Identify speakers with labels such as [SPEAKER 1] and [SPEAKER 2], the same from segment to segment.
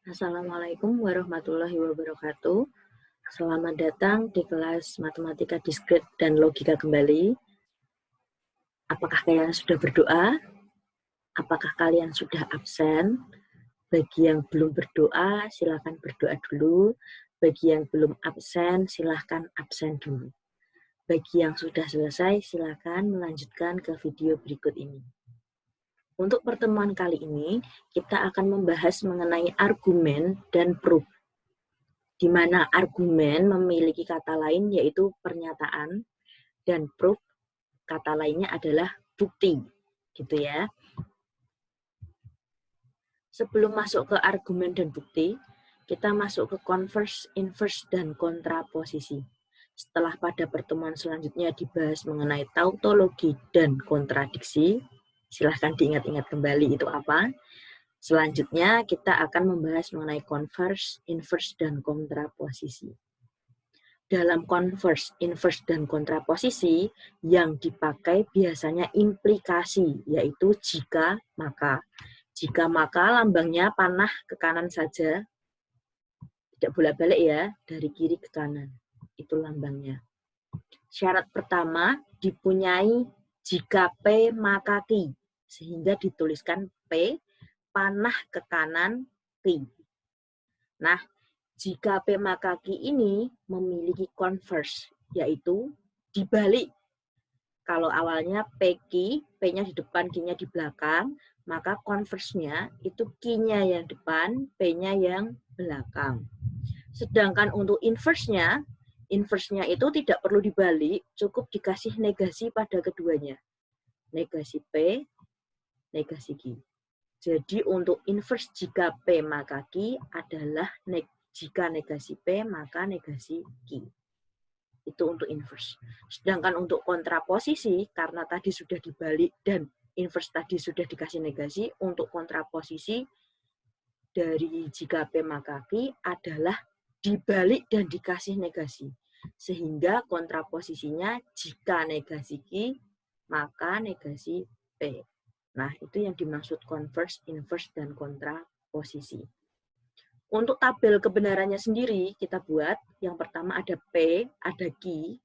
[SPEAKER 1] Assalamualaikum warahmatullahi wabarakatuh. Selamat datang di kelas Matematika Diskrit dan Logika kembali. Apakah kalian sudah berdoa? Apakah kalian sudah absen? Bagi yang belum berdoa, silakan berdoa dulu. Bagi yang belum absen, silakan absen dulu. Bagi yang sudah selesai, silakan melanjutkan ke video berikut ini. Untuk pertemuan kali ini, kita akan membahas mengenai argumen dan proof, di mana argumen memiliki kata lain yaitu pernyataan dan proof kata lainnya adalah bukti, gitu ya. Sebelum masuk ke argumen dan bukti, kita masuk ke converse, inverse, dan kontraposisi. Setelah pada pertemuan selanjutnya dibahas mengenai tautologi dan kontradiksi, silahkan diingat-ingat kembali itu apa. Selanjutnya kita akan membahas mengenai converse, inverse, dan kontraposisi. Dalam converse, inverse, dan kontraposisi yang dipakai biasanya implikasi, yaitu jika, maka. Jika maka lambangnya panah ke kanan saja, tidak bolak-balik ya, dari kiri ke kanan. Itu lambangnya. Syarat pertama, dipunyai jika P maka Q, sehingga dituliskan P, panah ke kanan, Q. Nah, jika P maka Q ini memiliki converse, yaitu dibalik. Kalau awalnya PQ, P-nya di depan, Q-nya di belakang, maka converse-nya itu Q-nya yang depan, P-nya yang belakang. Sedangkan untuk inverse-nya itu tidak perlu dibalik, cukup dikasih negasi pada keduanya. Negasi P, negasi Q. Jadi untuk inverse jika P maka Q adalah jika negasi P maka negasi Q. Itu untuk inverse. Sedangkan untuk kontraposisi, karena tadi sudah dibalik dan inverse tadi sudah dikasih negasi, untuk kontraposisi dari jika P maka Q adalah dibalik dan dikasih negasi. Sehingga kontraposisinya jika negasi Q, maka negasi P. Nah, itu yang dimaksud converse, inverse, dan kontraposisi. Untuk tabel kebenarannya sendiri, kita buat. Yang pertama ada P, ada Q.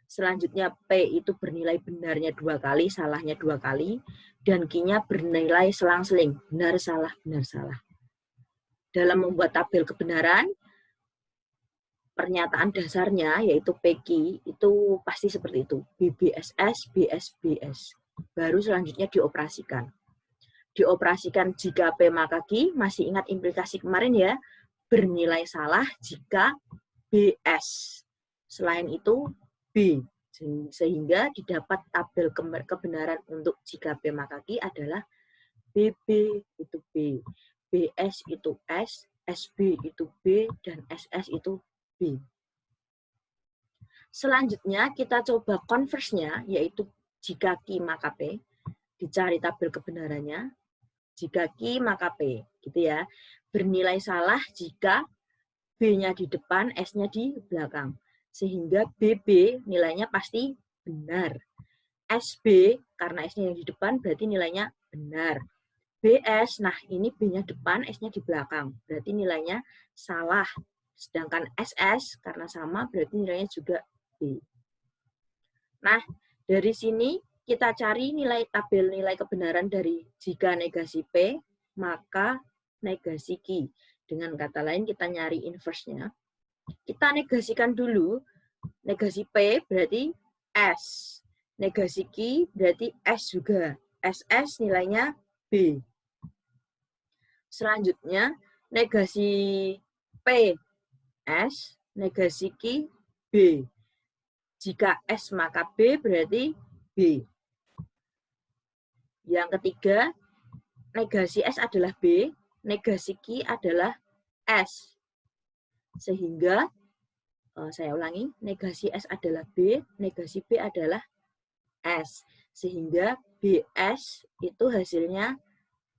[SPEAKER 1] Selanjutnya P itu bernilai benarnya 2 kali, salahnya 2 kali. Dan Q-nya bernilai selang-seling, benar, salah, benar, salah. Dalam membuat tabel kebenaran, pernyataan dasarnya, yaitu PQ, itu pasti seperti itu. BBSS, BSBS. Baru selanjutnya dioperasikan. Dioperasikan jika P maka Q, masih ingat implikasi kemarin ya, bernilai salah jika BS. Selain itu, B. Sehingga didapat tabel kebenaran untuk jika P maka Q adalah BB itu B, BS itu S, SB itu B, dan SS itu B. Selanjutnya kita coba converse-nya, yaitu jika Q maka P, dicari tabel kebenarannya. Jika Q maka P, gitu ya. Bernilai salah jika B-nya di depan, S-nya di belakang. Sehingga BB nilainya pasti benar. SB, karena S-nya yang di depan, berarti nilainya benar. BS, nah ini B-nya depan, S-nya di belakang. Berarti nilainya salah. Sedangkan SS, karena sama, berarti nilainya juga B. Nah, dari sini kita cari tabel nilai kebenaran dari jika negasi P, maka negasi Q. Dengan kata lain, kita nyari inverse-nya. Kita negasikan dulu. Negasi P berarti S. Negasi Q berarti S juga. SS nilainya B. Selanjutnya, negasi P, S. Negasi Q, B. Jika S maka B berarti B. Yang ketiga, negasi S adalah B, negasi Q adalah S. Sehingga, saya ulangi, negasi S adalah B, negasi B adalah S. Sehingga BS itu hasilnya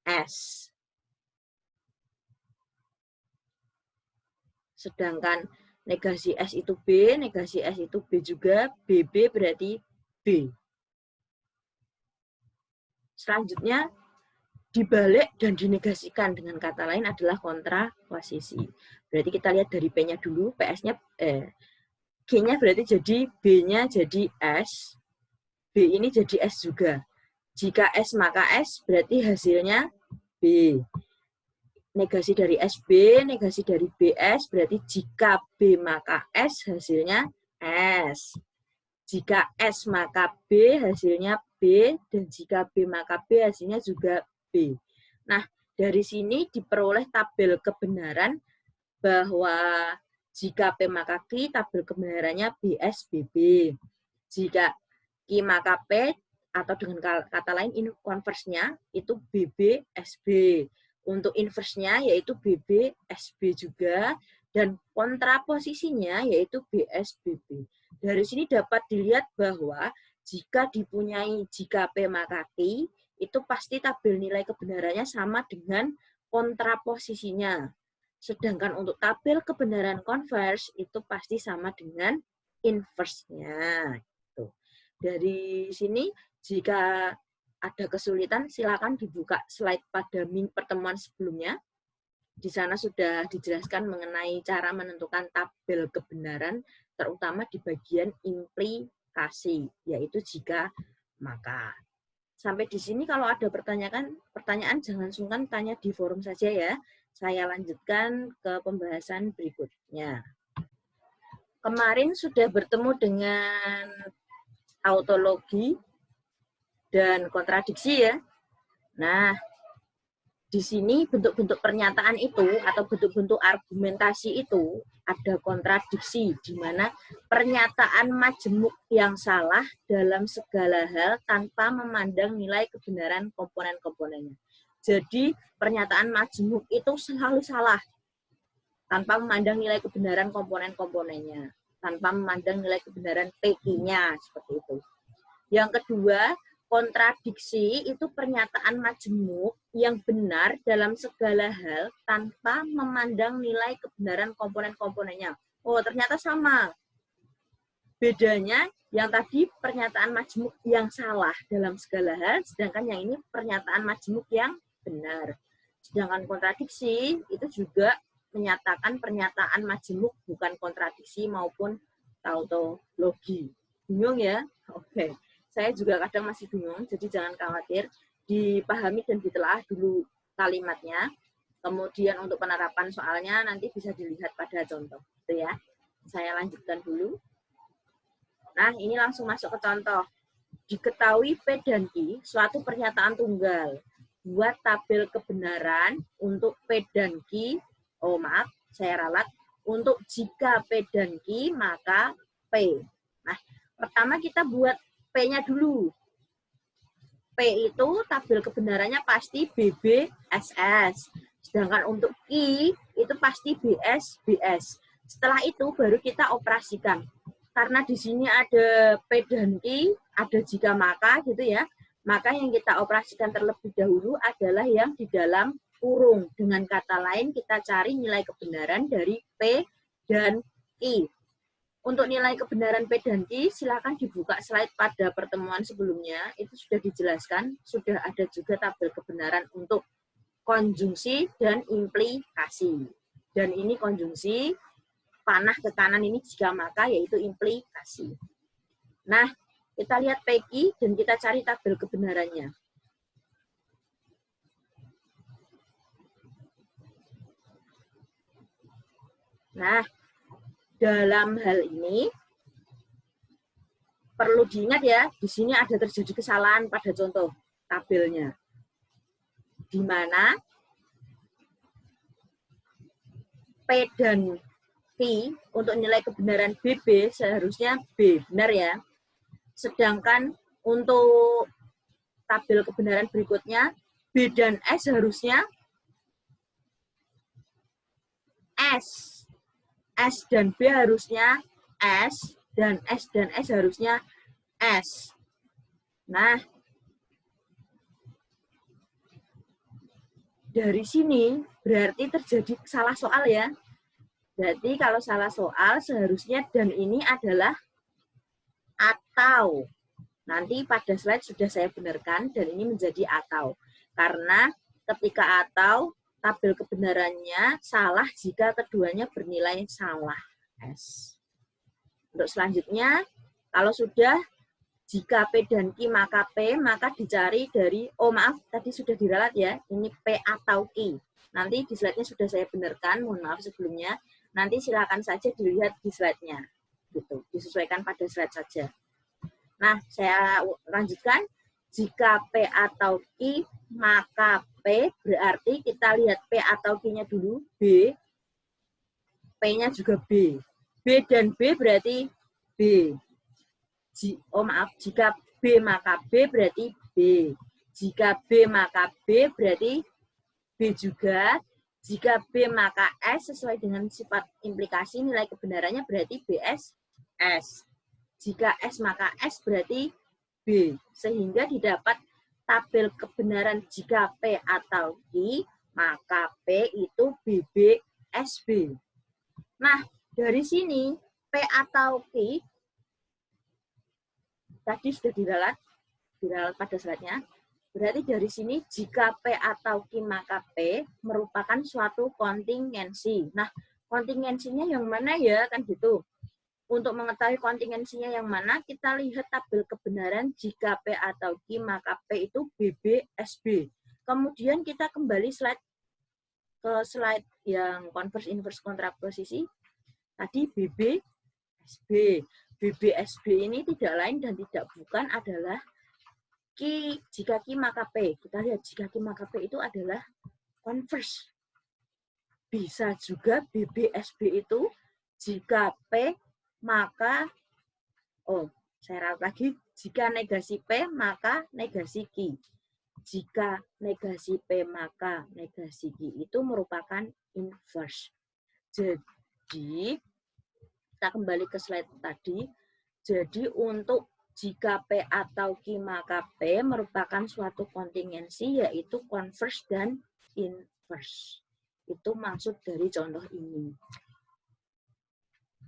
[SPEAKER 1] S. Sedangkan negasi S itu B, negasi S itu B juga, BB berarti B. Selanjutnya, dibalik dan dinegasikan, dengan kata lain adalah kontraposisi. Berarti kita lihat dari P-nya dulu, PS-nya G-nya berarti jadi B-nya jadi S, B ini jadi S juga. Jika S maka S berarti hasilnya B. Negasi dari SB, negasi dari BS berarti jika B maka S hasilnya S. Jika S maka B hasilnya B, dan jika B maka B hasilnya juga B. Nah, dari sini diperoleh tabel kebenaran bahwa jika P maka Q, tabel kebenarannya BS BB. Jika Q maka P, atau dengan kata lain konversnya itu BB SB. Untuk inversnya yaitu BB SB juga, dan kontraposisinya yaitu BS BB. Dari sini dapat dilihat bahwa jika dipunyai jika P maka Q, itu pasti tabel nilai kebenarannya sama dengan kontraposisinya. Sedangkan untuk tabel kebenaran konvers itu pasti sama dengan inversnya. Dari sini jika ada kesulitan silakan dibuka slide pada pertemuan sebelumnya. Di sana sudah dijelaskan mengenai cara menentukan tabel kebenaran, terutama di bagian implikasi, yaitu jika maka. Sampai di sini kalau ada pertanyaan jangan sungkan tanya di forum saja ya. Saya lanjutkan ke pembahasan berikutnya. Kemarin sudah bertemu dengan tautologi dan kontradiksi ya. Nah, di sini bentuk-bentuk pernyataan itu atau bentuk-bentuk argumentasi itu ada kontradiksi, di mana pernyataan majemuk yang salah dalam segala hal tanpa memandang nilai kebenaran komponen-komponennya. Jadi pernyataan majemuk itu selalu salah tanpa memandang nilai kebenaran komponen-komponennya, tanpa memandang nilai kebenaran PQ-nya, seperti itu. Yang kedua, kontradiksi itu pernyataan majemuk yang benar dalam segala hal tanpa memandang nilai kebenaran komponen-komponennya. Oh, ternyata sama. Bedanya yang tadi pernyataan majemuk yang salah dalam segala hal, sedangkan yang ini pernyataan majemuk yang benar. Sedangkan kontradiksi itu juga menyatakan pernyataan majemuk bukan kontradiksi maupun tautologi. Bingung ya? Oke. Saya juga kadang masih bingung, jadi jangan khawatir. Dipahami dan ditelaah dulu kalimatnya. Kemudian untuk penerapan soalnya nanti bisa dilihat pada contoh. Gitu ya. Saya lanjutkan dulu. Nah, ini langsung masuk ke contoh. Diketahui P dan Q suatu pernyataan tunggal. Buat tabel kebenaran untuk P dan Q. Oh, maaf, saya ralat. Untuk jika P dan Q, maka P. Nah, pertama kita buat P-nya dulu. P itu tabel kebenarannya pasti BB, SS. Sedangkan untuk Q itu pasti BS, BS. Setelah itu baru kita operasikan. Karena di sini ada P dan Q, ada jika maka gitu ya. Maka yang kita operasikan terlebih dahulu adalah yang di dalam kurung. Dengan kata lain kita cari nilai kebenaran dari P dan Q. Untuk nilai kebenaran P dan Q, silakan dibuka slide pada pertemuan sebelumnya. Itu sudah dijelaskan, sudah ada juga tabel kebenaran untuk konjungsi dan implikasi. Dan ini konjungsi, panah ke kanan ini jika maka, yaitu implikasi. Nah, kita lihat PQ dan kita cari tabel kebenarannya. Nah, dalam hal ini perlu diingat ya, di sini ada terjadi kesalahan pada contoh tabelnya. Di mana P dan Q untuk nilai kebenaran BB seharusnya B, benar ya. Sedangkan untuk tabel kebenaran berikutnya B dan S harusnya S. S dan B harusnya S, dan S dan S harusnya S. Nah, dari sini berarti terjadi salah soal ya. Berarti kalau salah soal seharusnya dan ini adalah atau. Nanti pada slide sudah saya benarkan dan ini menjadi atau. Karena ketika atau tabel kebenarannya salah jika keduanya bernilai salah. S. Untuk selanjutnya, kalau sudah jika P dan Q maka P, maka dicari dari, oh maaf, tadi sudah diralat ya, ini P atau Q. Nanti di slide-nya sudah saya benarkan, mohon maaf sebelumnya. Nanti silakan saja dilihat di slide-nya. Gitu, disesuaikan pada slide saja. Nah, saya lanjutkan. Jika P atau Q, maka P berarti kita lihat P atau Q-nya dulu, B. P-nya juga B. B dan B berarti B. Oh maaf, jika B maka B berarti B. Jika B maka B berarti B juga. Jika B maka S sesuai dengan sifat implikasi nilai kebenarannya berarti BS S. Jika S maka S berarti B. Sehingga didapat tabel kebenaran jika P atau Q, maka P itu BB SB. Nah, dari sini P atau Q tadi sudah diralat pada slide-nya. Berarti dari sini jika P atau Q maka P merupakan suatu kontingensi. Nah, kontingensinya yang mana ya? Kan gitu. Untuk mengetahui kontingensinya yang mana, kita lihat tabel kebenaran jika P atau Q maka P itu BB SB. Kemudian kita kembali ke slide yang converse inverse kontraposisi. Tadi BB SB. BB SB ini tidak lain dan tidak bukan adalah Q, jika Q maka P. Kita lihat jika Q maka P itu adalah converse. Bisa juga BB SB itu jika P maka, oh saya ralat lagi, jika negasi P maka negasi Q. Jika negasi P maka negasi Q itu merupakan inverse. Jadi, kita kembali ke slide tadi. Jadi, untuk jika P atau Q maka P merupakan suatu kontingensi yaitu converse dan inverse. Itu maksud dari contoh ini.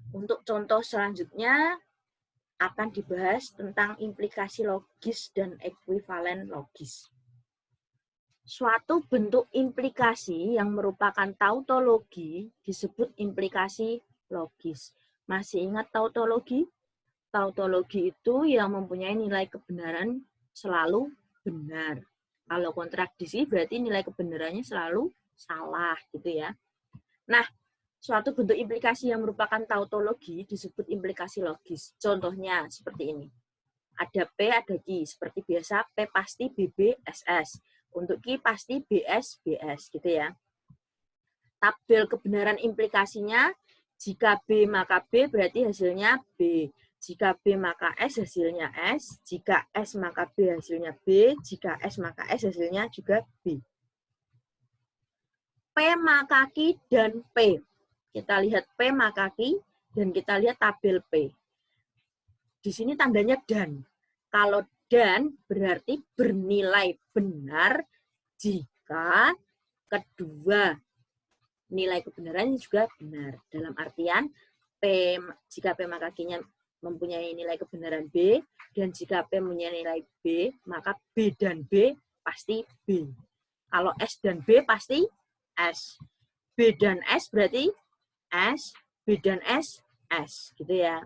[SPEAKER 1] Untuk contoh selanjutnya akan dibahas tentang implikasi logis dan ekuivalen logis. Suatu bentuk implikasi yang merupakan tautologi disebut implikasi logis. Masih ingat tautologi? Tautologi itu yang mempunyai nilai kebenaran selalu benar. Kalau kontradiksi berarti nilai kebenarannya selalu salah gitu ya. Nah, suatu bentuk implikasi yang merupakan tautologi disebut implikasi logis. Contohnya seperti ini. Ada P, ada Q. Seperti biasa, P pasti BB, SS. Untuk Q pasti BS, BS gitu ya. Tabel kebenaran implikasinya, jika B maka B berarti hasilnya B. Jika B maka S hasilnya S, jika S maka B hasilnya B, jika S maka S hasilnya juga B. P maka Q dan P. Kita lihat P maka Q dan kita lihat tabel P. Di sini tandanya dan. Kalau dan berarti bernilai benar jika kedua nilai kebenarannya juga benar. Dalam artian P, jika P maka Q-nya mempunyai nilai kebenaran B, dan jika P mempunyai nilai B, maka B dan B pasti B. Kalau S dan B pasti S. B dan S berarti S, B dan S, S. Gitu ya.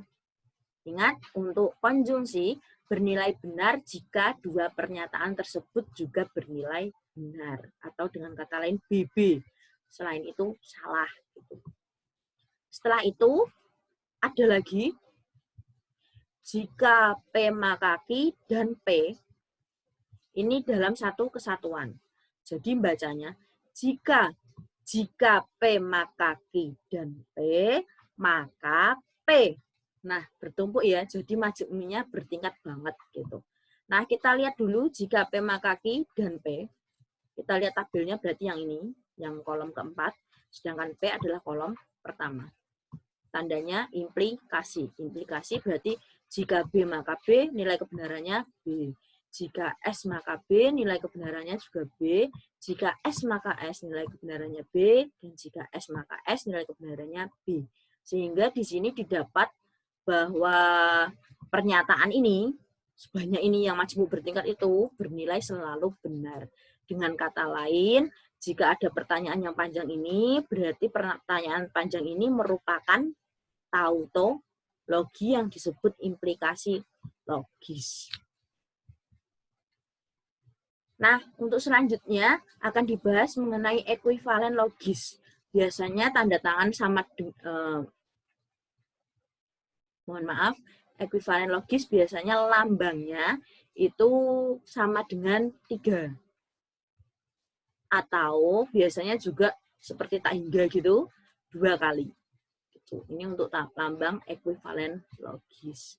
[SPEAKER 1] Ingat, untuk konjungsi bernilai benar jika dua pernyataan tersebut juga bernilai benar. Atau dengan kata lain BB. Selain itu salah. Setelah itu, ada lagi jika P maka Q dan P ini dalam satu kesatuan. Jadi bacanya jika P maka Q dan P maka P. Nah, bertumpuk ya. Jadi majemuknya bertingkat banget gitu. Nah, kita lihat dulu jika P maka Q dan P. Kita lihat tabelnya berarti yang ini, yang kolom keempat, sedangkan P adalah kolom pertama. Tandanya implikasi. Implikasi berarti jika B maka B, nilai kebenarannya B. Jika S maka B, nilai kebenarannya juga B. Jika S maka S, nilai kebenarannya B. Dan jika S maka S, nilai kebenarannya B. Sehingga di sini didapat bahwa pernyataan ini, sebanyak ini yang majemuk bertingkat itu, bernilai selalu benar. Dengan kata lain, jika ada pertanyaan yang panjang ini, berarti pertanyaan panjang ini merupakan tautologi yang disebut implikasi logis. Nah, untuk selanjutnya akan dibahas mengenai ekuivalen logis. Biasanya tanda tangan sama, mohon maaf, ekuivalen logis biasanya lambangnya itu sama dengan 3. Atau biasanya juga seperti tak hingga gitu, 2 kali. Ini untuk lambang ekuivalen logis.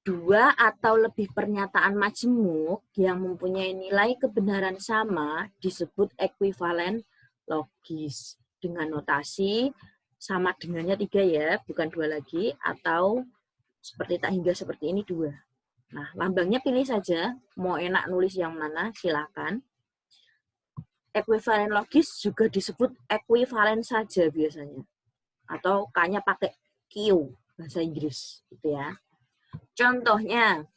[SPEAKER 1] 2 atau lebih pernyataan majemuk yang mempunyai nilai kebenaran sama disebut ekuivalen logis. Dengan notasi sama dengannya 3 ya, bukan 2 lagi, atau seperti tak hingga seperti ini 2. Nah, lambangnya pilih saja, mau enak nulis yang mana, silakan. Ekuivalen logis juga disebut ekuivalen saja biasanya. Atau K-nya pakai Q, bahasa Inggris, gitu ya. Contohnya,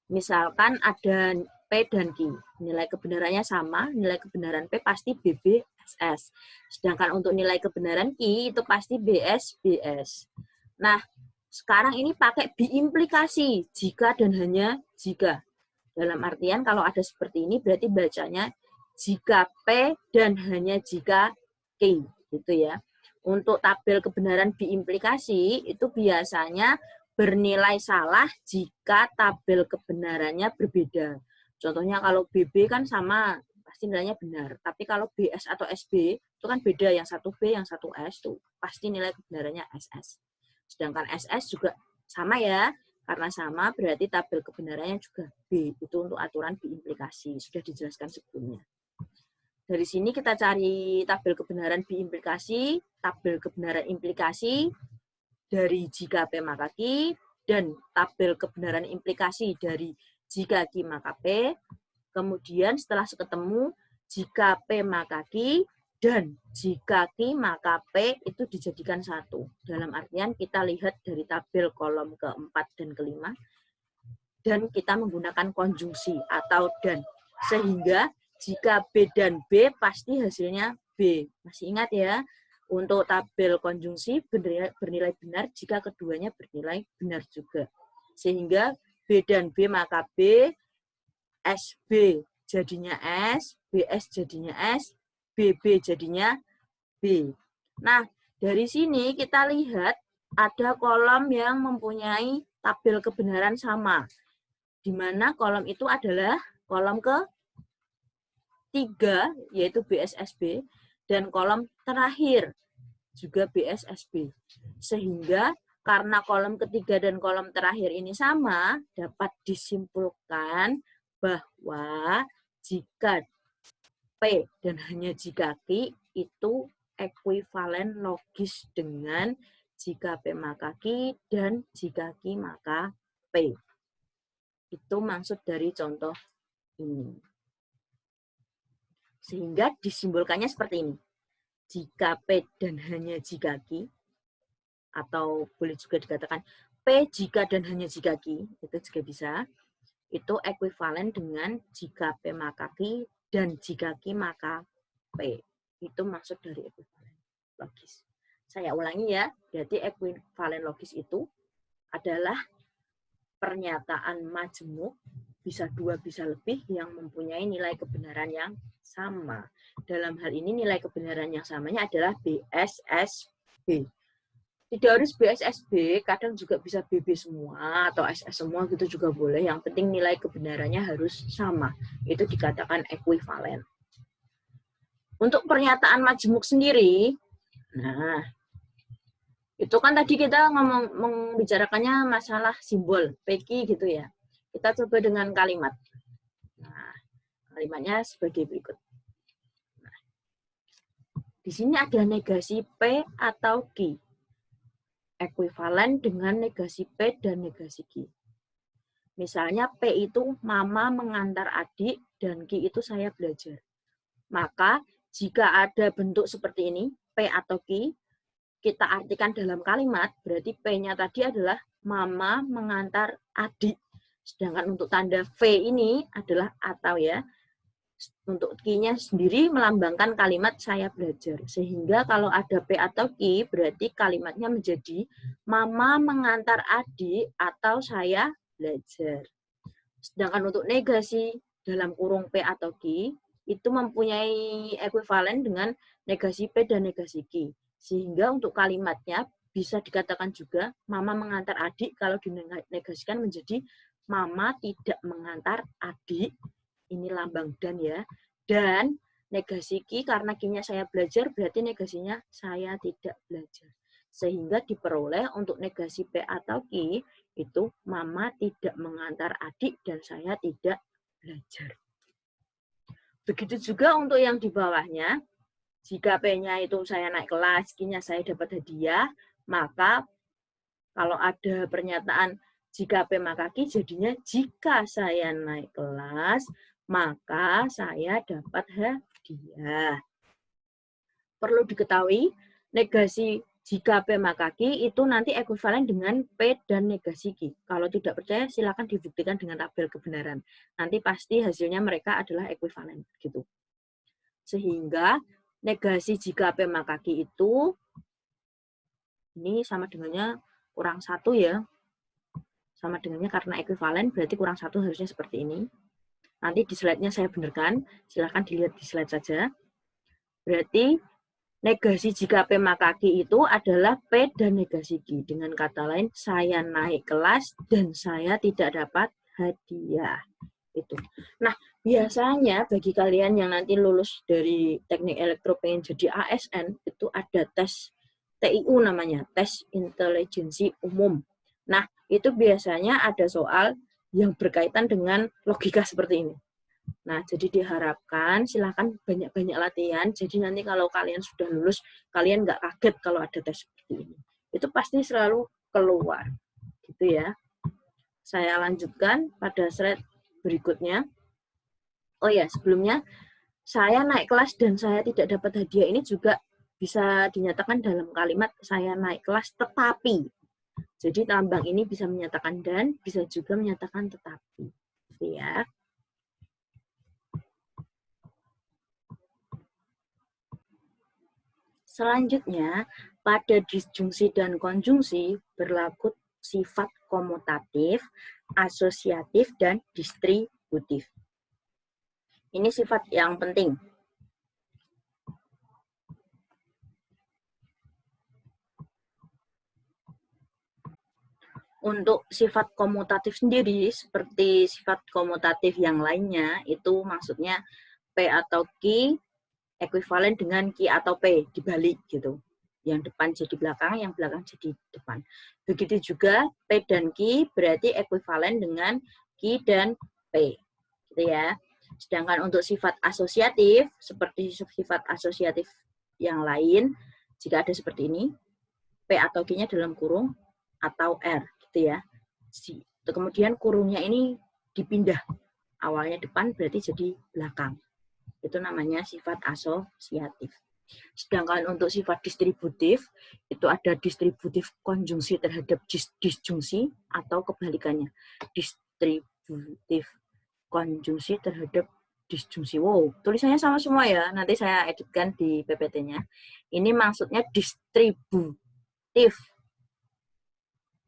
[SPEAKER 1] misalkan ada P dan Q. Nilai kebenarannya sama, nilai kebenaran P pasti BB, SS. Sedangkan untuk nilai kebenaran Q itu pasti BS, BS. Nah, sekarang ini pakai biimplikasi, jika dan hanya jika. Dalam artian kalau ada seperti ini berarti bacanya jika P dan hanya jika Q, gitu ya. Untuk tabel kebenaran biimplikasi itu biasanya bernilai salah jika tabel kebenarannya berbeda. Contohnya kalau BB kan sama, pasti nilainya benar. Tapi kalau BS atau SB itu kan beda, yang satu B, yang satu S itu pasti nilai kebenarannya SS. Sedangkan SS juga sama ya, karena sama berarti tabel kebenarannya juga B. Itu untuk aturan biimplikasi, sudah dijelaskan sebelumnya. Dari sini kita cari tabel kebenaran biimplikasi, tabel kebenaran implikasi, dari jika P maka Q, dan tabel kebenaran implikasi dari jika Q maka P. Kemudian setelah ketemu, jika P maka Q, dan jika Q maka P itu dijadikan 1. Dalam artian kita lihat dari tabel kolom keempat dan kelima, dan kita menggunakan konjungsi atau dan. Sehingga jika B dan B pasti hasilnya B. Masih ingat ya? Untuk tabel konjungsi bernilai benar jika keduanya bernilai benar juga. Sehingga B dan B maka B, SB jadinya S, BS jadinya S, BB jadinya B. Nah, dari sini kita lihat ada kolom yang mempunyai tabel kebenaran sama. Di mana kolom itu adalah kolom ke-3, yaitu BSSB, dan kolom terakhir juga BSSB. Sehingga karena kolom ketiga dan kolom terakhir ini sama, dapat disimpulkan bahwa jika P dan hanya jika Q itu ekuivalen logis dengan jika P maka Q dan jika Q maka P. Itu maksud dari contoh ini. Sehingga disimbolkannya seperti ini. Jika P dan hanya jika Q, atau boleh juga dikatakan P jika dan hanya jika Q, itu juga bisa, itu ekuivalen dengan jika P maka Q dan jika Q maka P. Itu maksud dari ekuivalen logis. Saya ulangi ya, berarti ekuivalen logis itu adalah pernyataan majemuk, bisa 2, bisa lebih, yang mempunyai nilai kebenaran yang sama. Dalam hal ini nilai kebenaran yang samanya adalah BSSB. Tidak harus BSSB, kadang juga bisa BB semua atau SS semua gitu juga boleh. Yang penting nilai kebenarannya harus sama. Itu dikatakan ekuivalen. Untuk pernyataan majemuk sendiri, nah, itu kan tadi kita membicarakannya masalah simbol, PQ gitu ya. Kita coba dengan kalimat. Nah, kalimatnya sebagai berikut. Nah, di sini ada negasi P atau Q. Ekuivalen dengan negasi P dan negasi Q. Misalnya P itu mama mengantar adik dan Q itu saya belajar. Maka jika ada bentuk seperti ini, P atau Q, kita artikan dalam kalimat, berarti P-nya tadi adalah mama mengantar adik. Sedangkan untuk tanda V ini adalah atau ya. Untuk Q-nya sendiri melambangkan kalimat saya belajar. Sehingga kalau ada P atau Q, berarti kalimatnya menjadi mama mengantar adik atau saya belajar. Sedangkan untuk negasi dalam kurung P atau Q, itu mempunyai ekuivalen dengan negasi P dan negasi Q. Sehingga untuk kalimatnya bisa dikatakan juga mama mengantar adik kalau dinegasikan menjadi mama tidak mengantar adik. Ini lambang dan ya. Dan negasi Q, karena Q-nya saya belajar, berarti negasinya saya tidak belajar. Sehingga diperoleh untuk negasi P atau Q, itu mama tidak mengantar adik dan saya tidak belajar. Begitu juga untuk yang di bawahnya, jika P-nya itu saya naik kelas, Q-nya saya dapat hadiah, maka kalau ada pernyataan jika P maka Q, jadinya jika saya naik kelas, maka saya dapat hadiah. Perlu diketahui, negasi jika P maka Q itu nanti ekuivalen dengan P dan negasi Q. Kalau tidak percaya, silakan dibuktikan dengan tabel kebenaran. Nanti pasti hasilnya mereka adalah ekuivalen. Gitu. Sehingga negasi jika P maka Q itu, ini sama dengannya kurang 1 ya. Sama dengannya karena ekuivalen, berarti kurang 1 harusnya seperti ini. Nanti di slide-nya saya benarkan, silahkan dilihat di slide saja. Berarti negasi jika P maka Q itu adalah P dan negasi Q. Dengan kata lain, saya naik kelas dan saya tidak dapat hadiah. Itu. Nah, biasanya bagi kalian yang nanti lulus dari teknik elektro pengen jadi ASN, itu ada tes TIU namanya, tes intelijensi umum. Nah, itu biasanya ada soal yang berkaitan dengan logika seperti ini. Nah, jadi diharapkan silahkan banyak-banyak latihan. Jadi nanti kalau kalian sudah lulus, kalian nggak kaget kalau ada tes seperti ini. Itu pasti selalu keluar. Gitu ya. Saya lanjutkan pada slide berikutnya. Oh ya, sebelumnya saya naik kelas dan saya tidak dapat hadiah ini juga bisa dinyatakan dalam kalimat saya naik kelas tetapi. Jadi lambang ini bisa menyatakan dan, bisa juga menyatakan tetapi. Gitu ya. Selanjutnya, pada disjungsi dan konjungsi berlaku sifat komutatif, asosiatif, dan distributif. Ini sifat yang penting. Untuk sifat komutatif sendiri, seperti sifat komutatif yang lainnya, itu maksudnya P atau Q ekuivalen dengan Q atau P, dibalik gitu. Yang depan jadi belakang, yang belakang jadi depan. Begitu juga P dan Q berarti ekuivalen dengan Q dan P. Gitu ya. Sedangkan untuk sifat asosiatif, seperti sifat asosiatif yang lain, jika ada seperti ini, P atau Q-nya dalam kurung atau R. Gitu ya. Kemudian kurungnya ini dipindah. Awalnya depan berarti jadi belakang. Itu namanya sifat asosiatif. Sedangkan untuk sifat distributif, itu ada distributif konjungsi terhadap disjungsi atau kebalikannya. Distributif konjungsi terhadap disjungsi. Wow, tulisannya sama semua ya. Nanti saya editkan di PPT-nya. Ini maksudnya distributif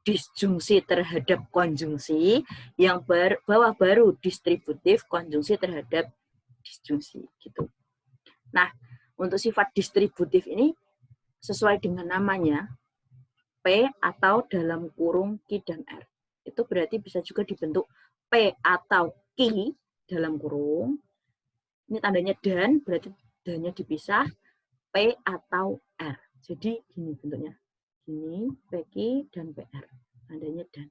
[SPEAKER 1] disjungsi terhadap konjungsi, yang bawah baru distributif konjungsi terhadap disjungsi gitu. Nah, untuk sifat distributif ini sesuai dengan namanya P atau dalam kurung Q dan R. Itu berarti bisa juga dibentuk P atau Q dalam kurung. Ini tandanya dan, berarti dan-nya dipisah P atau R. Jadi gini bentuknya. Gini, PQ dan PR. Tandanya dan.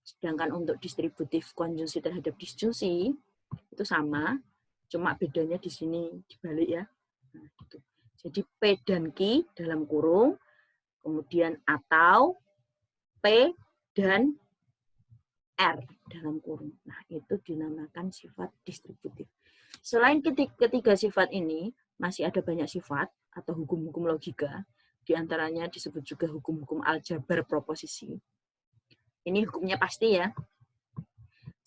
[SPEAKER 1] Sedangkan untuk distributif konjungsi terhadap disjungsi, itu sama, cuma bedanya di sini dibalik ya. Nah, gitu. Jadi P dan Q dalam kurung, kemudian atau P dan R dalam kurung. Nah, itu dinamakan sifat distributif. Selain ketiga sifat ini, masih ada banyak sifat atau hukum-hukum logika. Di antaranya disebut juga hukum-hukum aljabar proposisi. Ini hukumnya pasti ya.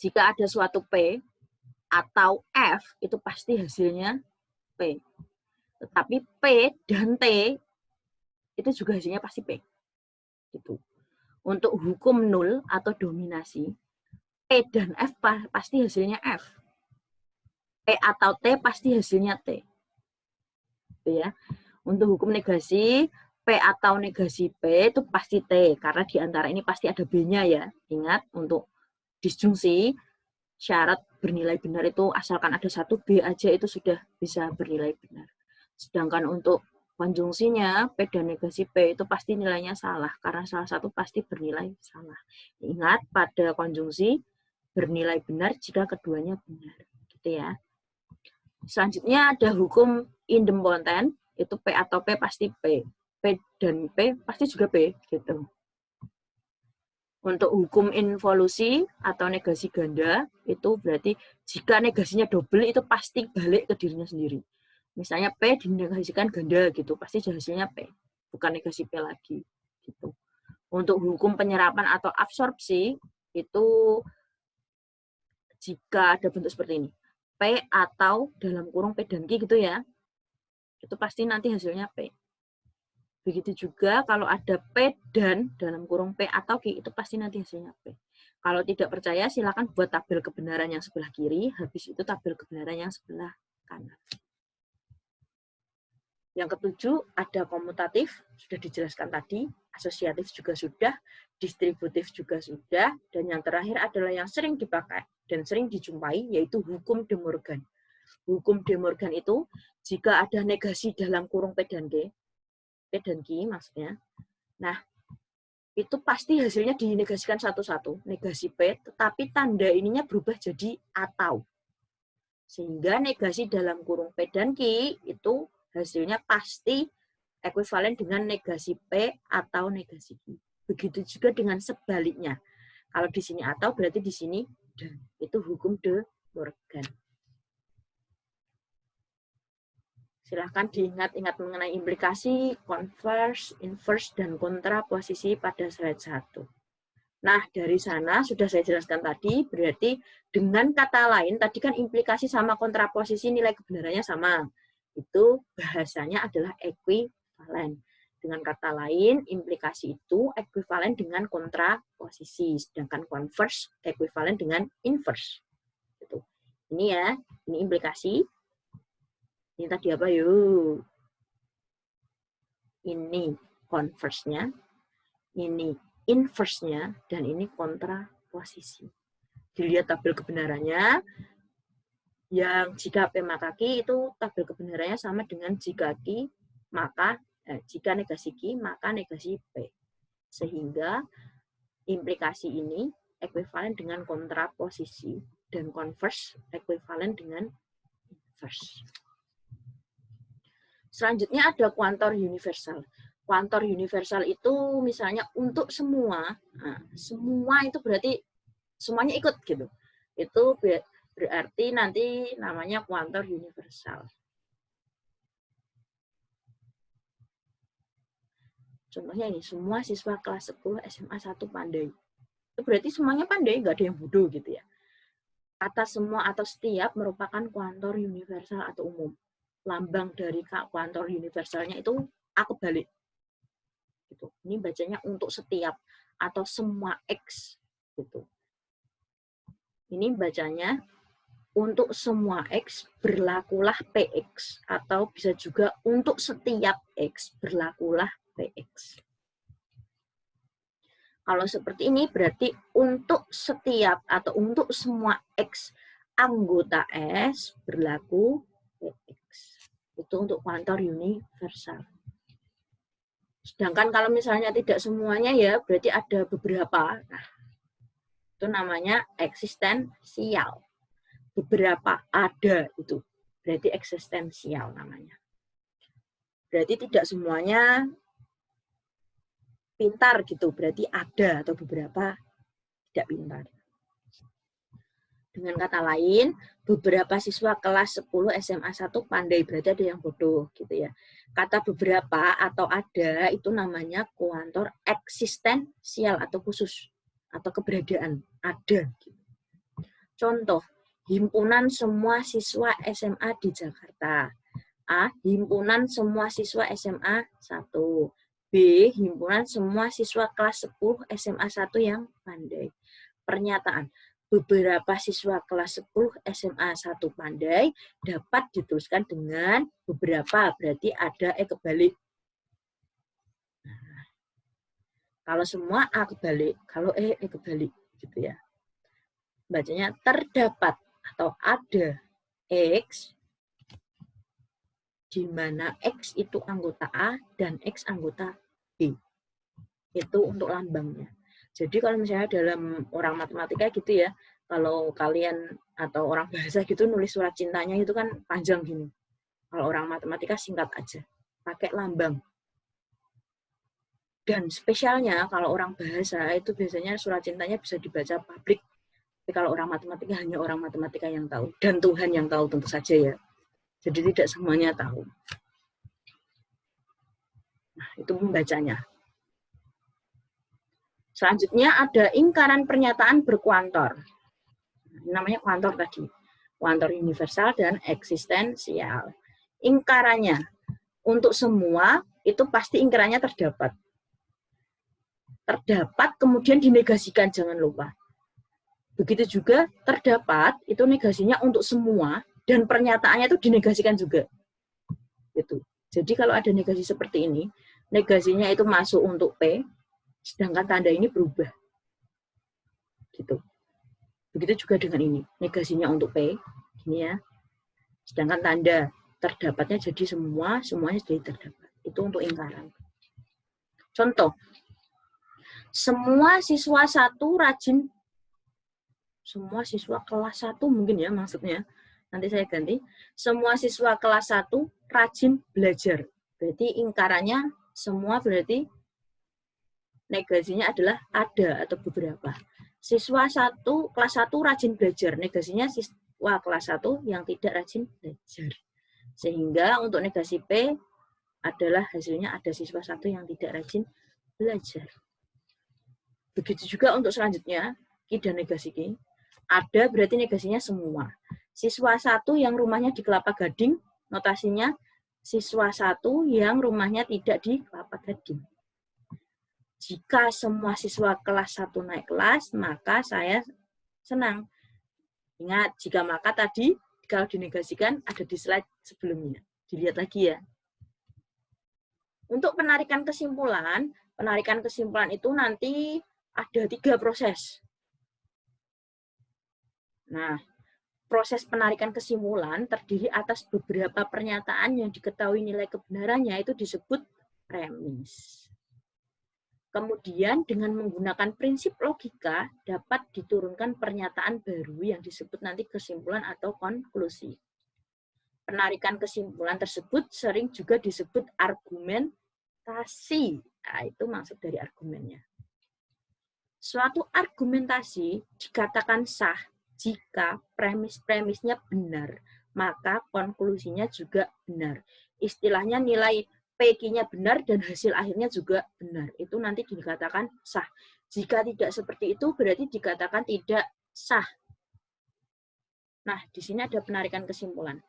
[SPEAKER 1] Jika ada suatu P atau F, itu pasti hasilnya P. Tetapi P dan T, itu juga hasilnya pasti P. Gitu. Untuk hukum nul atau dominasi, P dan F pasti hasilnya F. P atau T pasti hasilnya T. Gitu ya. Untuk hukum negasi, P atau negasi P itu pasti T, karena di antara ini pasti ada B-nya ya. Ingat, untuk disjungsi, syarat bernilai benar itu asalkan ada satu B aja itu sudah bisa bernilai benar. Sedangkan untuk konjungsinya, P dan negasi P itu pasti nilainya salah, karena salah satu pasti bernilai salah. Ingat, pada konjungsi bernilai benar jika keduanya benar. Gitu ya. Selanjutnya ada hukum idempotent, itu P atau P pasti P. P dan P pasti juga P. Gitu. Untuk hukum involusi atau negasi ganda, itu berarti jika negasinya double itu pasti balik ke dirinya sendiri. Misalnya P dinegasikan ganda gitu, pasti hasilnya P, bukan negasi P lagi. Gitu. Untuk hukum penyerapan atau absorpsi, itu jika ada bentuk seperti ini, P atau dalam kurung P dan Q gitu ya, itu pasti nanti hasilnya P. Begitu juga kalau ada P dan dalam kurung P atau Q, itu pasti nanti hasilnya P. Kalau tidak percaya, silakan buat tabel kebenaran yang sebelah kiri, habis itu tabel kebenaran yang sebelah kanan. Yang ketujuh, ada komutatif, sudah dijelaskan tadi, asosiatif juga sudah, distributif juga sudah, dan yang terakhir adalah yang sering dipakai dan sering dijumpai, yaitu hukum De Morgan. Hukum De Morgan itu, jika ada negasi dalam kurung P dan Q maksudnya, nah, itu pasti hasilnya dinegasikan satu-satu, negasi P, tetapi tanda ininya berubah jadi atau. Sehingga negasi dalam kurung P dan Q itu hasilnya pasti ekuivalen dengan negasi P atau negasi Q. Begitu juga dengan sebaliknya. Kalau di sini atau berarti di sini dan. Itu hukum De Morgan. Silahkan diingat-ingat mengenai implikasi, converse, inverse, dan kontraposisi pada slide 1. Nah, dari sana sudah saya jelaskan tadi, berarti dengan kata lain, tadi kan implikasi sama kontraposisi nilai kebenarannya sama. Itu bahasanya adalah ekuivalen. Dengan kata lain, implikasi itu ekuivalen dengan kontraposisi, sedangkan converse ekuivalen dengan inverse. Gitu. Ini ya, ini implikasi. Ini tadi apa yuk? Ini converse-nya, ini inverse-nya, dan ini kontraposisi. Dilihat tabel kebenarannya, yang jika P maka Q itu tabel kebenarannya sama dengan jika Q maka jika negasi Q maka negasi P. Sehingga implikasi ini ekuivalen dengan kontraposisi dan converse ekuivalen dengan inverse. Selanjutnya ada kuantor universal. Kuantor universal itu misalnya untuk semua, nah, semua itu berarti semuanya ikut gitu. Itu berarti nanti namanya kuantor universal. Contohnya ini, semua siswa kelas 10 SMA 1 pandai. Itu berarti semuanya pandai, nggak ada yang bodoh gitu ya. Kata semua atau setiap merupakan kuantor universal atau umum. Lambang dari kuantor universalnya itu A kebalik. Gitu. Ini bacanya untuk setiap atau semua X. Gitu. Ini bacanya untuk semua X berlakulah PX. Atau bisa juga untuk setiap X berlakulah PX. Kalau seperti ini berarti untuk setiap atau untuk semua X anggota S berlaku PX. Itu untuk kuantor universal. Sedangkan kalau misalnya tidak semuanya ya berarti ada beberapa. Nah, itu namanya eksistensial. Beberapa ada itu. Berarti eksistensial namanya. Berarti tidak semuanya pintar gitu, berarti ada atau beberapa tidak pintar. Dengan kata lain, beberapa siswa kelas 10 SMA 1 pandai, berarti ada yang bodoh gitu ya. Kata beberapa atau ada itu namanya kuantor eksistensial atau khusus atau keberadaan, ada gitu. Contoh, himpunan semua siswa SMA di Jakarta. A. Himpunan semua siswa SMA 1. B. Himpunan semua siswa kelas 10 SMA 1 yang pandai. Pernyataan. Beberapa siswa kelas 10 SMA 1 pandai dapat dituliskan dengan beberapa, berarti ada kebalik. Nah, kalau semua A kebalik, kalau kebalik gitu ya. Bacanya terdapat atau ada X di mana X itu anggota A dan X anggota B. Itu untuk lambangnya. Jadi kalau misalnya dalam orang matematika gitu ya, kalau kalian atau orang bahasa gitu nulis surat cintanya itu kan panjang gini. Kalau orang matematika singkat aja, pakai lambang. Dan spesialnya kalau orang bahasa itu biasanya surat cintanya bisa dibaca publik. Tapi kalau orang matematika hanya orang matematika yang tahu. Dan Tuhan yang tahu tentu saja ya. Jadi tidak semuanya tahu. Nah, itu membacanya. Selanjutnya ada ingkaran pernyataan berkuantor. Namanya kuantor tadi. Kuantor universal dan eksistensial. Ingkarannya untuk semua itu pasti ingkarannya terdapat. Terdapat kemudian dinegasikan, jangan lupa. Begitu juga terdapat itu negasinya untuk semua dan pernyataannya itu dinegasikan juga. Gitu. Jadi kalau ada negasi seperti ini, negasinya itu masuk untuk P, sedangkan tanda ini berubah. Gitu. Begitu juga dengan ini. Negasinya untuk P, gini ya. Sedangkan tanda terdapatnya jadi semuanya jadi terdapat. Itu untuk ingkaran. Contoh. Semua siswa 1 rajin. Semua siswa kelas 1 mungkin ya maksudnya. Nanti saya ganti. Semua siswa kelas 1 rajin belajar. Berarti ingkarannya semua berarti negasinya adalah ada atau beberapa. Siswa kelas 1 rajin belajar. Negasinya siswa kelas 1 yang tidak rajin belajar. Sehingga untuk negasi P adalah hasilnya ada siswa 1 yang tidak rajin belajar. Begitu juga untuk selanjutnya, Ki dan negasi Ki. Ada berarti negasinya semua. Siswa 1 yang rumahnya di Kelapa Gading, notasinya siswa 1 yang rumahnya tidak di Kelapa Gading. Jika semua siswa kelas 1 naik kelas, maka saya senang. Ingat, jika maka tadi, kalau dinegasikan, ada di slide sebelumnya. Dilihat lagi ya. Untuk penarikan kesimpulan itu nanti ada 3 proses. Nah, proses penarikan kesimpulan terdiri atas beberapa pernyataan yang diketahui nilai kebenarannya itu disebut premis. Kemudian dengan menggunakan prinsip logika dapat diturunkan pernyataan baru yang disebut nanti kesimpulan atau konklusi. Penarikan kesimpulan tersebut sering juga disebut argumentasi. Nah, itu maksud dari argumennya. Suatu argumentasi dikatakan sah jika premis-premisnya benar, maka konklusinya juga benar. Istilahnya nilai PQ-nya benar dan hasil akhirnya juga benar. Itu nanti dikatakan sah. Jika tidak seperti itu, berarti dikatakan tidak sah. Nah, di sini ada penarikan kesimpulan.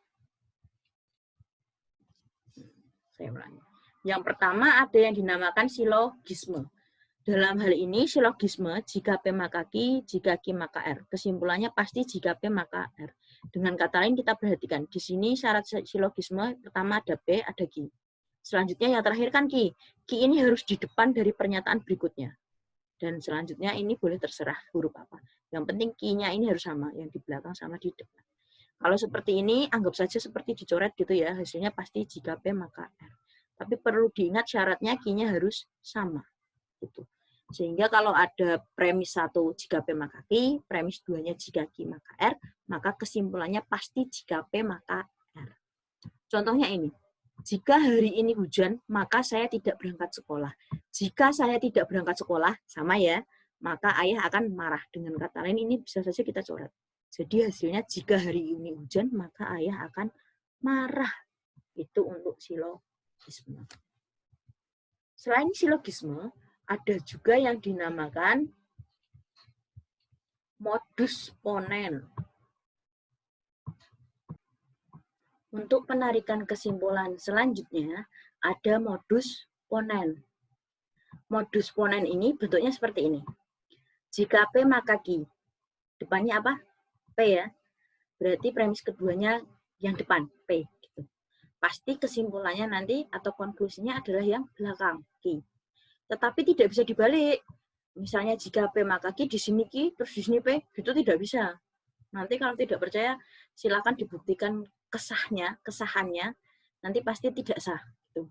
[SPEAKER 1] Saya ulangi. Yang pertama ada yang dinamakan silogisme. Dalam hal ini silogisme, jika P maka Q, jika Q maka R. Kesimpulannya pasti jika P maka R. Dengan kata lain kita perhatikan, di sini syarat silogisme pertama ada P, ada Q. Selanjutnya yang terakhir kan Q. Q ini harus di depan dari pernyataan berikutnya. Dan selanjutnya ini boleh terserah huruf apa. Yang penting Q-nya ini harus sama, yang di belakang sama di depan. Kalau seperti ini, anggap saja seperti dicoret gitu ya, hasilnya pasti jika P maka R. Tapi perlu diingat syaratnya Q-nya harus sama. Gitu. Sehingga kalau ada premis 1 jika P maka Q, premis 2-nya jika Q maka R, maka kesimpulannya pasti jika P maka R. Contohnya ini. Jika hari ini hujan, maka saya tidak berangkat sekolah. Jika saya tidak berangkat sekolah, sama ya, maka ayah akan marah. Dengan kata lain, ini bisa saja kita coret. Jadi hasilnya, jika hari ini hujan, maka ayah akan marah. Itu untuk silogisme. Selain silogisme, ada juga yang dinamakan modus ponen. Untuk penarikan kesimpulan selanjutnya, ada modus ponen. Modus ponen ini bentuknya seperti ini. Jika P maka Q. Depannya apa? P ya. Berarti premis keduanya yang depan, P. Gitu. Pasti kesimpulannya nanti atau konklusinya adalah yang belakang, Q. Tetapi tidak bisa dibalik. Misalnya jika P maka Q, di sini Q, terus di sini P, itu tidak bisa. Nanti kalau tidak percaya, silakan dibuktikan kesahannya, nanti pasti tidak sah. Gitu.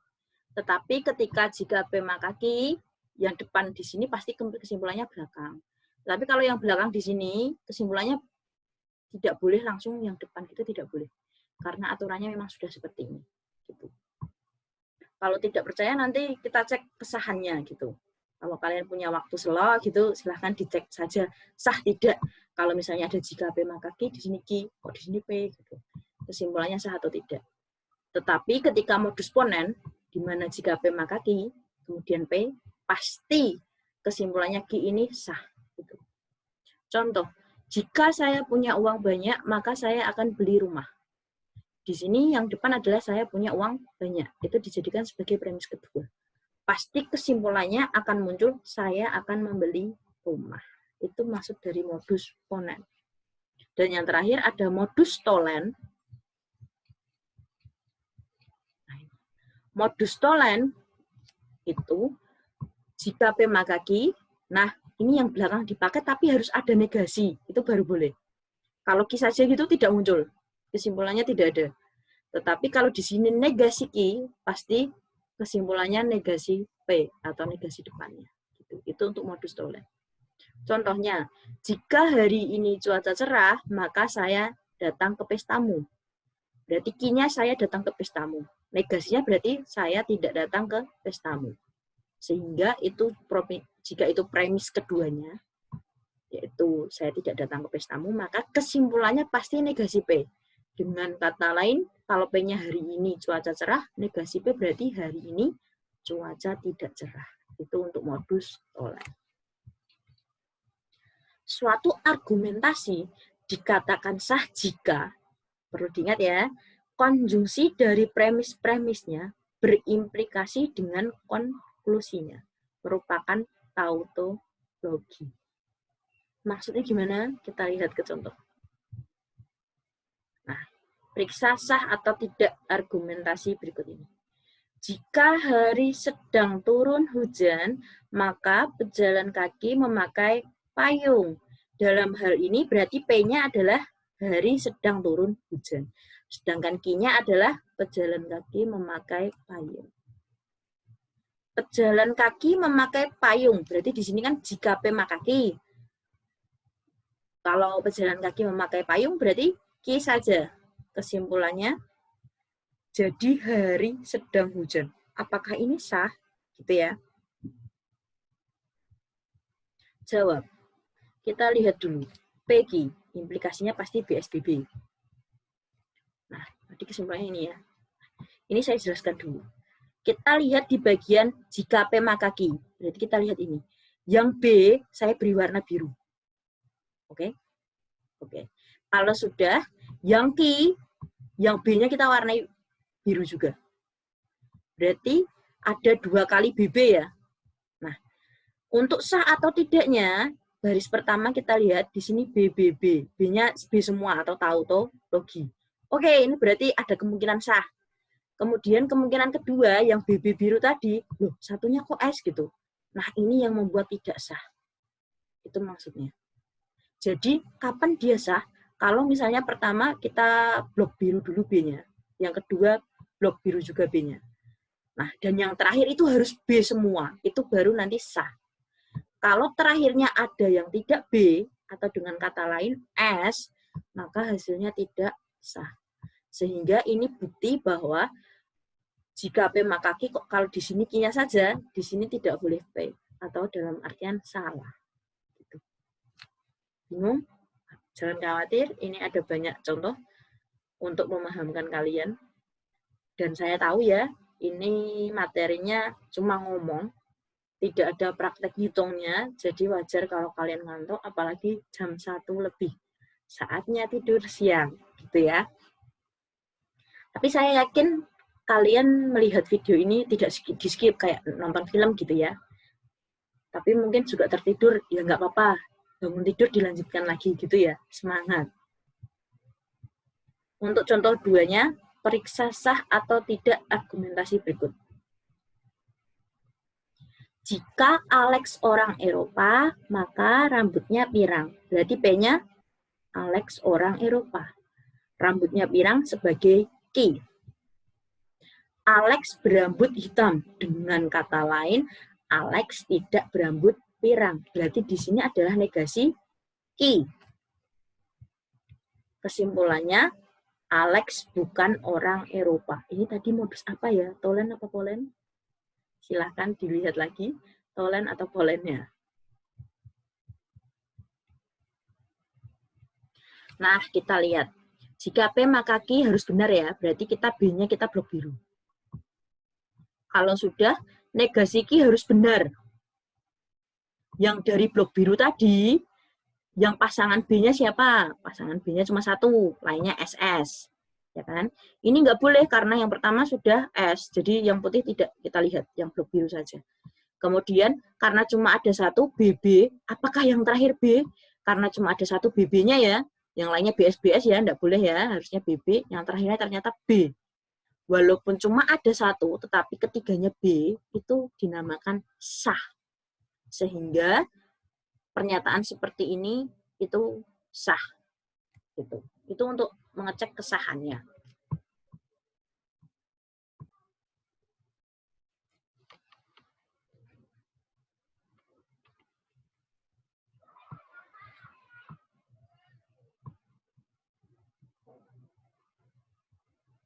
[SPEAKER 1] Tetapi ketika jika P maka Q, yang depan di sini pasti kesimpulannya belakang. Tapi kalau yang belakang di sini, kesimpulannya tidak boleh langsung yang depan, itu tidak boleh. Karena aturannya memang sudah seperti ini. Gitu. Kalau tidak percaya, nanti kita cek kesahannya. Gitu. Kalau kalian punya waktu slow, gitu, silahkan dicek saja sah tidak. Kalau misalnya ada jika P maka Q, di sini Q, kok di sini P, gitu. Kesimpulannya sah atau tidak. Tetapi ketika modus ponen, di mana jika P maka Q, kemudian P, pasti kesimpulannya Q ini sah. Gitu. Contoh, jika saya punya uang banyak, maka saya akan beli rumah. Di sini yang depan adalah saya punya uang banyak. Itu dijadikan sebagai premis kedua. Pasti kesimpulannya akan muncul, saya akan membeli rumah. Itu maksud dari modus ponen. Dan yang terakhir ada modus tolen. Modus tolen itu jika P maka Q, nah ini yang belakang dipakai tapi harus ada negasi, itu baru boleh. Kalau Q saja gitu tidak muncul, kesimpulannya tidak ada. Tetapi kalau di sini negasi Q, pasti kesimpulannya negasi P atau negasi depannya. Itu untuk modus tolen. Contohnya, jika hari ini cuaca cerah, maka saya datang ke pestamu. Berarti Q-nya saya datang ke pestamu. Negasinya berarti saya tidak datang ke pestamu. Sehingga itu jika itu premis keduanya, yaitu saya tidak datang ke pestamu, maka kesimpulannya pasti negasi P. Dengan kata lain, kalau P-nya hari ini cuaca cerah, negasi P berarti hari ini cuaca tidak cerah. Itu untuk modus tolen. Suatu argumentasi dikatakan sah jika, perlu diingat ya, konjungsi dari premis-premisnya berimplikasi dengan konklusinya, merupakan tautologi. Maksudnya gimana? Kita lihat ke contoh. Nah, periksa sah atau tidak argumentasi berikut ini. Jika hari sedang turun hujan, maka pejalan kaki memakai payung. Dalam hal ini berarti P-nya adalah hari sedang turun hujan. Sedangkan Q-nya adalah pejalan kaki memakai payung. Pejalan kaki memakai payung. Berarti di sini kan jika P maka Q. Kalau pejalan kaki memakai payung berarti Q saja. Kesimpulannya, jadi hari sedang hujan. Apakah ini sah? Gitu ya. Jawab. Kita lihat dulu. PQ, implikasinya pasti BSBB. Nah, tadi kesimpulannya ini ya. Ini saya jelaskan dulu. Kita lihat di bagian jika P maka Q. Berarti kita lihat ini. Yang B, saya beri warna biru. Oke? Oke. Kalau sudah, yang Q, yang B-nya kita warnai biru juga. Berarti ada 2 kali BB ya. Nah, untuk sah atau tidaknya, baris pertama kita lihat di sini BBB. B-nya B semua atau tautologi. Oke, ini berarti ada kemungkinan sah. Kemudian kemungkinan kedua yang BB biru tadi, loh satunya kok S gitu. Nah, ini yang membuat tidak sah. Itu maksudnya. Jadi, kapan dia sah? Kalau misalnya pertama kita blok biru dulu B-nya. Yang kedua blok biru juga B-nya. Nah, dan yang terakhir itu harus B semua. Itu baru nanti sah. Kalau terakhirnya ada yang tidak B, atau dengan kata lain S, maka hasilnya tidak sah. Sehingga ini bukti bahwa jika P maka Q, kalau di sini Q-nya saja, di sini tidak boleh P. Atau dalam artian salah. Gitu. Bingung? Jangan khawatir, ini ada banyak contoh untuk memahamkan kalian. Dan saya tahu ya, ini materinya cuma ngomong, tidak ada praktek hitungnya, jadi wajar kalau kalian ngantuk, apalagi jam 1 lebih. Saatnya tidur siang, gitu ya. Tapi saya yakin kalian melihat video ini tidak di-skip kayak nonton film gitu ya. Tapi mungkin juga tertidur, ya nggak apa-apa. Bangun tidur dilanjutkan lagi gitu ya. Semangat. Untuk contoh duanya, periksa sah atau tidak argumentasi berikut. Jika Alex orang Eropa, maka rambutnya pirang. Berarti P-nya Alex orang Eropa. Rambutnya pirang sebagai key. Alex berambut hitam. Dengan kata lain, Alex tidak berambut pirang. Berarti di sini adalah negasi key. Kesimpulannya, Alex bukan orang Eropa. Ini tadi modus apa ya? Tolen apa polen? Silahkan dilihat lagi, tolen atau polennya. Nah, kita lihat. Jika P maka Q harus benar ya, berarti kita B-nya kita blok biru. Kalau sudah, negasi Q harus benar. Yang dari blok biru tadi, yang pasangan B-nya siapa? Pasangan B-nya cuma satu, lainnya SS. Ya kan? Ini nggak boleh karena yang pertama sudah S, jadi yang putih tidak kita lihat, yang blok biru saja. Kemudian karena cuma ada satu BB, apakah yang terakhir B? Karena cuma ada satu BB-nya ya, yang lainnya BS ya, enggak boleh ya, harusnya BB, yang terakhirnya ternyata B. Walaupun cuma ada satu, tetapi ketiganya B, itu dinamakan sah. Sehingga pernyataan seperti ini itu sah. Gitu. Itu untuk mengecek kesahannya.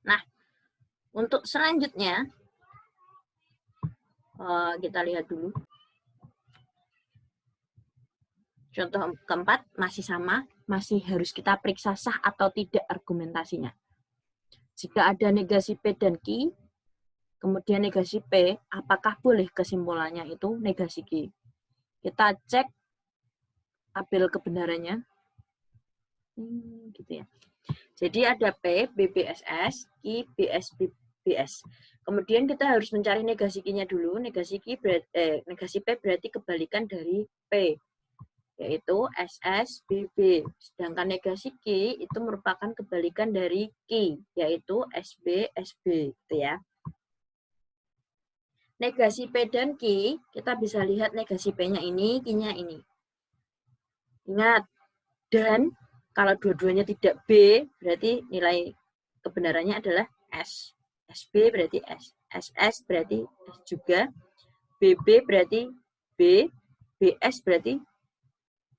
[SPEAKER 1] Nah, untuk selanjutnya, kita lihat dulu. Contoh keempat masih sama, masih harus kita periksa sah atau tidak argumentasinya. Jika ada negasi P dan Q, kemudian negasi P, apakah boleh kesimpulannya itu negasi Q? Kita cek tabel kebenarannya. Gitu ya. Jadi ada P, BBSS, Q, BS, BS. Kemudian kita harus mencari negasi Q-nya dulu. Negasi P berarti kebalikan dari P, yaitu SSBB. Sedangkan negasi Q itu merupakan kebalikan dari Q, yaitu SB, gitu ya. Negasi P dan Q, kita bisa lihat negasi P-nya ini, Q-nya ini. Ingat, dan kalau dua-duanya tidak B, berarti nilai kebenarannya adalah S. SB berarti S. SS berarti S juga. BB berarti B. BS berarti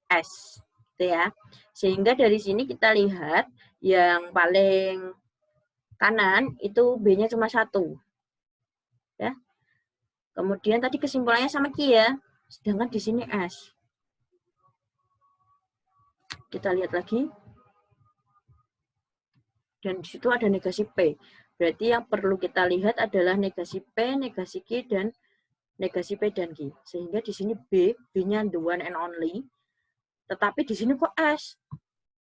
[SPEAKER 1] S. Gitu ya. Sehingga dari sini kita lihat yang paling kanan itu B-nya cuma satu. Ya. Kemudian tadi kesimpulannya sama Q ya. Sedangkan di sini S. Kita lihat lagi. Dan di situ ada negasi P. Berarti yang perlu kita lihat adalah negasi P, negasi Q, dan negasi P dan Q. Sehingga di sini B, B-nya the one and only. Tetapi di sini kok S?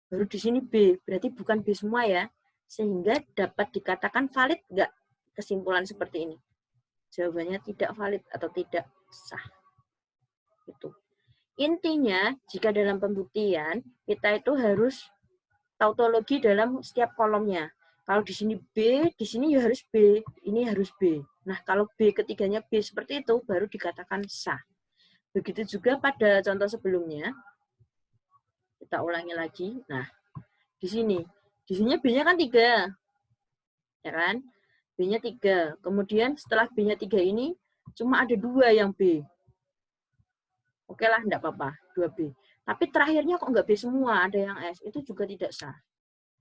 [SPEAKER 1] Baru di sini B, berarti bukan B semua ya. Sehingga dapat dikatakan valid nggak kesimpulan seperti ini? Jawabannya tidak valid atau tidak sah. Itu. Intinya, jika dalam pembuktian, kita itu harus tautologi dalam setiap kolomnya. Kalau di sini B, di sini ya harus B, ini harus B. Nah, kalau B ketiganya B seperti itu, baru dikatakan sah. Begitu juga pada contoh sebelumnya. Kita ulangi lagi. Nah, di sini B-nya kan 3. Ya kan? B-nya 3. Kemudian setelah B-nya 3 ini, cuma ada 2 yang B. Oke lah, enggak apa-apa, 2B. Tapi terakhirnya kok enggak B semua, ada yang S. Itu juga tidak sah.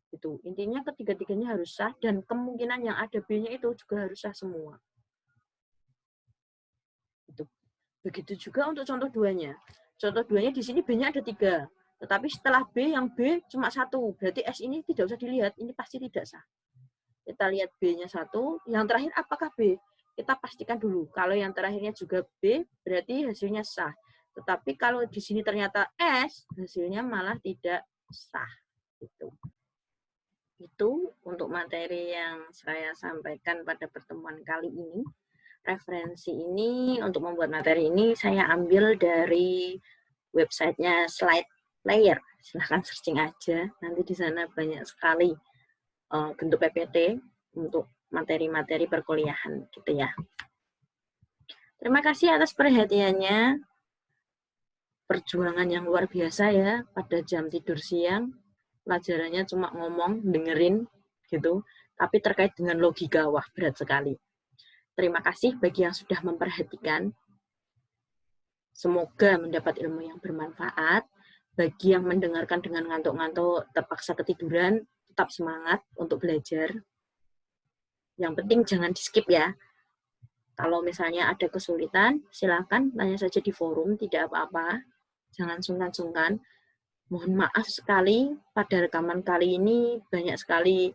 [SPEAKER 1] Itu intinya ketiga-tiganya harus sah dan kemungkinan yang ada B-nya itu juga harus sah semua. Itu. Begitu juga untuk contoh 2-nya. Contoh 2-nya di sini B-nya ada 3. Tetapi setelah B, yang B cuma 1. Berarti S ini tidak usah dilihat, ini pasti tidak sah. Kita lihat B-nya 1, yang terakhir apakah B? Kita pastikan dulu. Kalau yang terakhirnya juga B, berarti hasilnya sah. Tetapi kalau di sini ternyata S, hasilnya malah tidak sah. Gitu. Itu untuk materi yang saya sampaikan pada pertemuan kali ini. Referensi ini untuk membuat materi ini saya ambil dari websitenya Slide Player. Silahkan searching aja, nanti di sana banyak sekali bentuk PPT untuk materi-materi perkuliahan gitu ya. Terima kasih atas perhatiannya. Perjuangan yang luar biasa ya pada jam tidur siang. Pelajarannya cuma ngomong, dengerin gitu, tapi terkait dengan logika, wah berat sekali. Terima kasih bagi yang sudah memperhatikan. Semoga mendapat ilmu yang bermanfaat. Bagi yang mendengarkan dengan ngantuk-ngantuk, terpaksa ketiduran, tetap semangat untuk belajar. Yang penting jangan di-skip ya. Kalau misalnya ada kesulitan, silakan tanya saja di forum, tidak apa-apa. Jangan sungkan-sungkan. Mohon maaf sekali, pada rekaman kali ini banyak sekali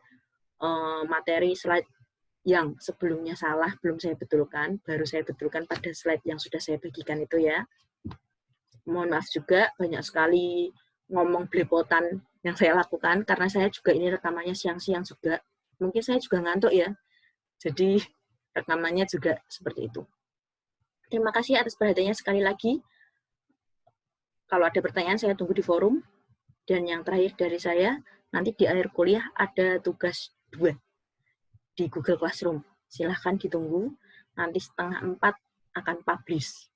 [SPEAKER 1] materi slide yang sebelumnya salah, belum saya betulkan, baru saya betulkan pada slide yang sudah saya bagikan itu ya. Mohon maaf juga, banyak sekali ngomong belepotan yang saya lakukan, karena saya juga ini rekamannya siang-siang juga. Mungkin saya juga ngantuk ya, jadi rekamannya juga seperti itu. Terima kasih atas perhatiannya sekali lagi. Kalau ada pertanyaan, saya tunggu di forum. Dan yang terakhir dari saya, nanti di akhir kuliah ada tugas 2 di Google Classroom. Silahkan ditunggu, nanti 3:30 akan publish.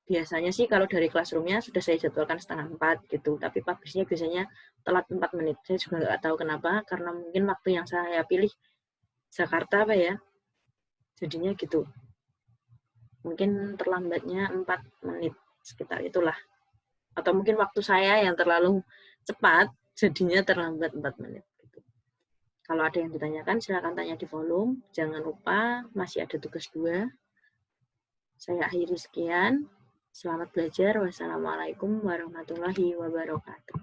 [SPEAKER 1] Biasanya sih kalau dari Classroom-nya sudah saya jadwalkan 3:30 gitu, tapi publish-nya biasanya telat 4 menit. Saya juga nggak tahu kenapa, karena mungkin waktu yang saya pilih Jakarta apa ya, jadinya gitu. Mungkin terlambatnya 4 menit, sekitar itulah. Atau mungkin waktu saya yang terlalu cepat, jadinya terlambat 4 menit. Kalau ada yang ditanyakan, silakan tanya di forum. Jangan lupa, masih ada tugas 2. Saya akhiri sekian. Selamat belajar. Wassalamualaikum warahmatullahi wabarakatuh.